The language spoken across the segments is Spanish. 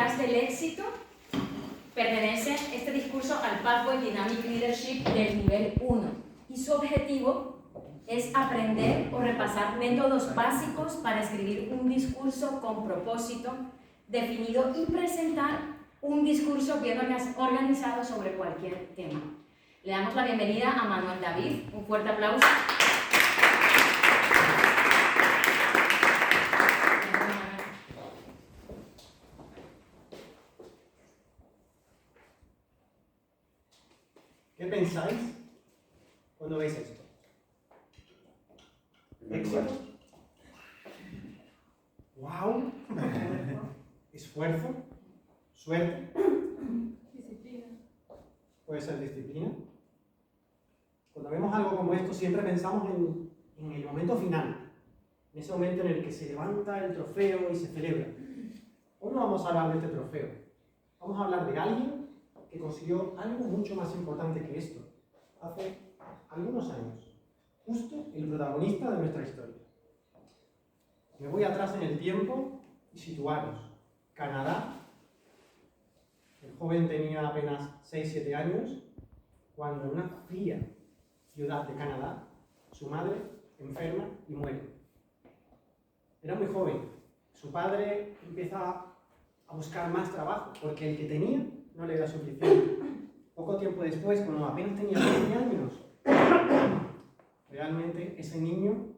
detrás del éxito pertenece este discurso al Pathway Dynamic Leadership del nivel 1 y su objetivo es aprender o repasar métodos básicos para escribir un discurso con propósito definido y presentar un discurso bien organizado sobre cualquier tema. Le damos la bienvenida a Manuel David, un fuerte aplauso. ¿Qué pensáis cuando veis esto? ¿Éxito? ¡Wow! ¿Esfuerzo? ¿Suerte? Disciplina. Puede ser disciplina. Cuando vemos algo como esto siempre pensamos en el momento final, en ese momento en el que se levanta el trofeo y se celebra. Hoy no vamos a hablar de este trofeo, vamos a hablar de alguien que consiguió algo mucho más importante que esto, hace algunos años, justo el protagonista de nuestra historia. Me voy atrás en el tiempo y situaros. Canadá, el joven tenía apenas 6-7 años, cuando en una fría ciudad de Canadá, su madre enferma y muere. Era muy joven, su padre empieza a buscar más trabajo, porque el que tenía no le era suficiente. Poco tiempo después, cuando apenas tenía 20 años, realmente ese niño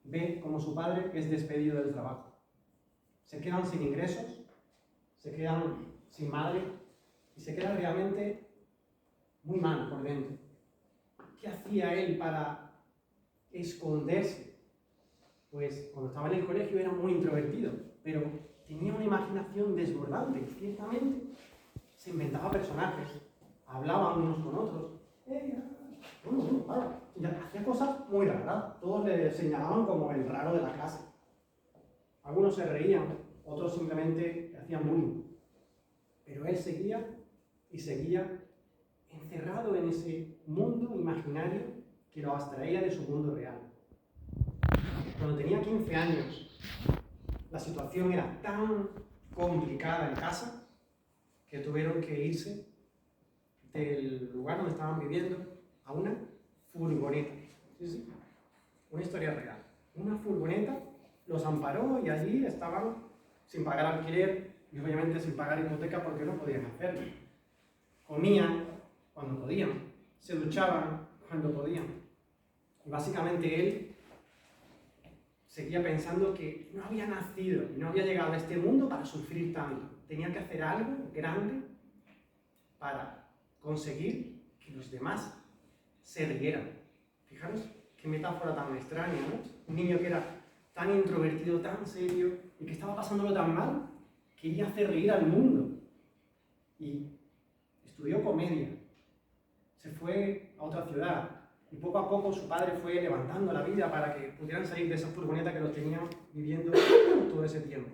ve como su padre es despedido del trabajo. Se quedan sin ingresos, se quedan sin madre y se queda realmente muy mal por dentro. ¿Qué hacía él para esconderse? Pues cuando estaba en el colegio era muy introvertido, pero tenía una imaginación desbordante, ciertamente. Se inventaba personajes, hablaban unos con otros. Hacía cosas muy raras, todos le señalaban como el raro de la clase. Algunos se reían, otros simplemente hacían bullying. Pero él seguía y seguía encerrado en ese mundo imaginario que lo abstraía de su mundo real. Cuando tenía 15 años, la situación era tan complicada en casa que tuvieron que irse del lugar donde estaban viviendo a una furgoneta. Sí, una historia real. Una furgoneta los amparó y allí estaban sin pagar alquiler y obviamente sin pagar hipoteca porque no podían hacerlo. Comían cuando podían, se duchaban cuando podían. Y básicamente él seguía pensando que no había nacido y no había llegado a este mundo para sufrir tanto. Tenía que hacer algo grande para conseguir que los demás se rieran. Fijaros qué metáfora tan extraña, ¿no? Un niño que era tan introvertido, tan serio y que estaba pasándolo tan mal, quería hacer reír al mundo. Y estudió comedia. Se fue a otra ciudad y poco a poco su padre fue levantando la vida para que pudieran salir de esa furgoneta que los tenía viviendo todo ese tiempo.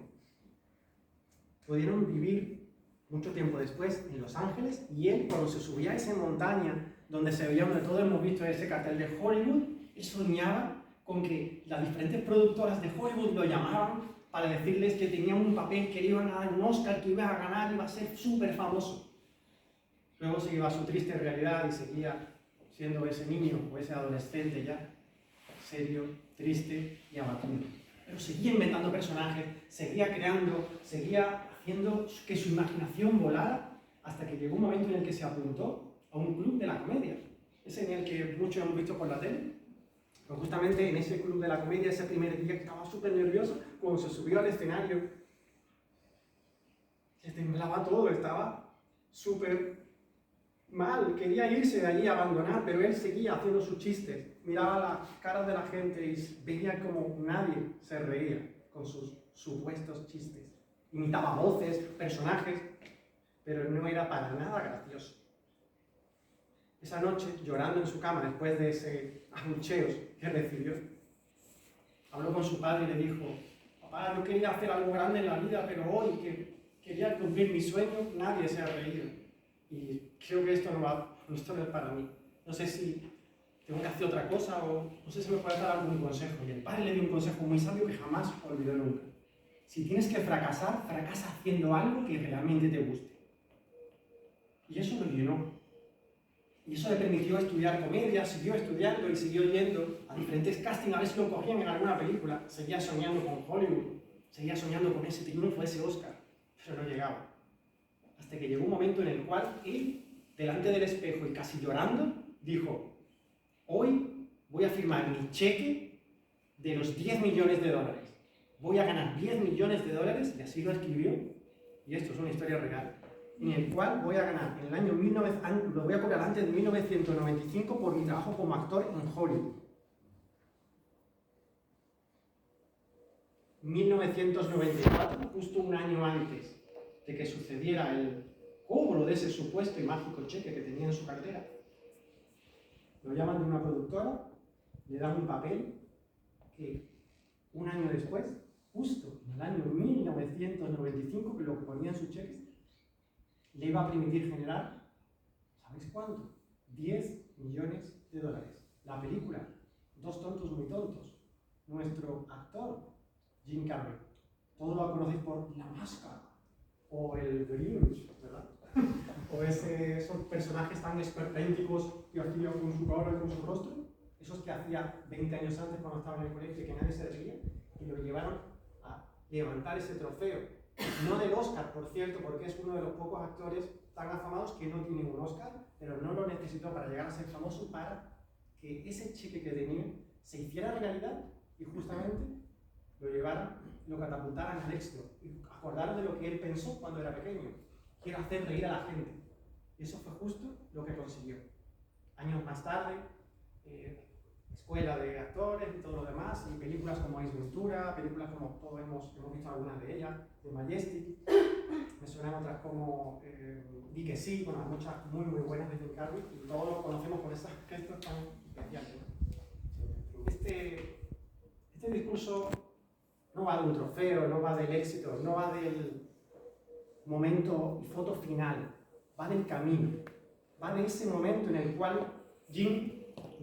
Pudieron vivir mucho tiempo después en Los Ángeles y él, cuando se subía a esa montaña donde se veía, donde todos hemos visto ese cartel de Hollywood, él soñaba con que las diferentes productoras de Hollywood lo llamaban para decirles que tenían un papel, que le iban a dar un Oscar, que iba a ganar, iba a ser súper famoso. Luego se iba a su triste realidad y seguía siendo ese niño o ese adolescente ya serio, triste y abatido. Pero seguía inventando personajes, seguía creando, seguía haciendo que su imaginación volara hasta que llegó un momento en el que se apuntó a un club de la comedia. Ese en el que muchos hemos visto por la tele. Pero justamente en ese club de la comedia, ese primer día que estaba súper nervioso, cuando se subió al escenario, le temblaba todo, estaba súper mal, quería irse de allí a abandonar, pero él seguía haciendo sus chistes, miraba las caras de la gente y veía como nadie se reía con sus supuestos chistes. Imitaba voces, personajes, pero no era para nada gracioso. Esa noche, llorando en su cama después de ese abucheos que recibió, habló con su padre y le dijo: papá, yo quería hacer algo grande en la vida, pero hoy que quería cumplir mi sueño, nadie se ha reído. Y creo que esto no es para mí. No sé si tengo que hacer otra cosa o no sé si me puede dar algún consejo. Y el padre le dio un consejo muy sabio que jamás olvidó nunca. Si tienes que fracasar, fracasa haciendo algo que realmente te guste. Y eso lo llenó. Y eso le permitió estudiar comedia, siguió estudiando y siguió yendo a diferentes castings a ver si lo cogían en alguna película. Seguía soñando con Hollywood, seguía soñando con ese triunfo, ese Oscar, pero no llegaba. Hasta que llegó un momento en el cual él, delante del espejo y casi llorando, dijo: hoy voy a firmar mi cheque de los 10 millones de dólares. Voy a ganar 10 millones de dólares, y así lo escribió, y esto es una historia real, en el cual voy a ganar en el año 1900, lo voy a cobrar antes de 1995 por mi trabajo como actor en Hollywood. 1994, justo un año antes de que sucediera el cobro de ese supuesto y mágico cheque que tenía en su cartera, lo llaman de una productora, le dan un papel que un año después, justo en el año 1995, que lo que ponía en su cheque, le iba a permitir generar, ¿sabéis cuánto? 10 millones de dólares. La película, Dos tontos muy tontos. Nuestro actor, Jim Carrey. Todos lo conocéis por La Máscara, o el Grinch, ¿verdad? O esos personajes tan esperpénticos que hacía con su cara y con su rostro. Esos que hacía 20 años antes cuando estaba en el colegio y que nadie se reía, y lo llevaron a levantar ese trofeo. No del Oscar, por cierto, porque es uno de los pocos actores tan afamados que no tienen un Oscar, pero no lo necesitó para llegar a ser famoso, para que ese cheque que tenía se hiciera realidad y justamente lo llevaran, lo catapultaran al éxito. Y acordaros de lo que él pensó cuando era pequeño: quiero hacer reír a la gente. Y eso fue justo lo que consiguió. Años más tarde, escuela de actores y todo lo demás, y películas como Ace Ventura, películas como todos hemos visto algunas de ellas, de Majestic, me suenan otras como Di que sí, bueno, muchas muy buenas de Jim Carrey, y todos lo conocemos con esas gestos tan especiales, ¿no? Este discurso no va de un trofeo, no va del éxito, no va del momento y foto final, va del camino, va de ese momento en el cual Jim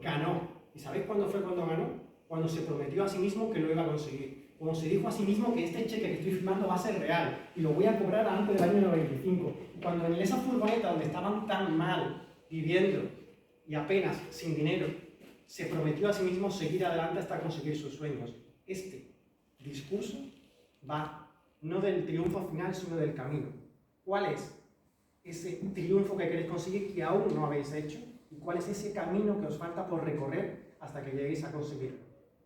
ganó. ¿Y sabéis cuándo fue cuando ganó? Cuando se prometió a sí mismo que lo iba a conseguir. Cuando se dijo a sí mismo que este cheque que estoy firmando va a ser real y lo voy a cobrar antes del año 95. Y cuando en esa furgoneta donde estaban tan mal, viviendo y apenas sin dinero, se prometió a sí mismo seguir adelante hasta conseguir sus sueños. Este discurso va no del triunfo final, sino del camino. ¿Cuál es ese triunfo que queréis conseguir que aún no habéis hecho? ¿Y cuál es ese camino que os falta por recorrer hasta que lleguéis a conseguirlo?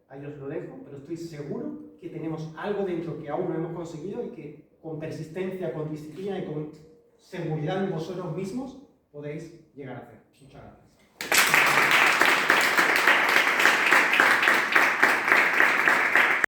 Ahí os lo dejo, pero estoy seguro que tenemos algo dentro que aún no hemos conseguido y que con persistencia, con disciplina y con seguridad en vosotros mismos podéis llegar a hacer. Muchas gracias.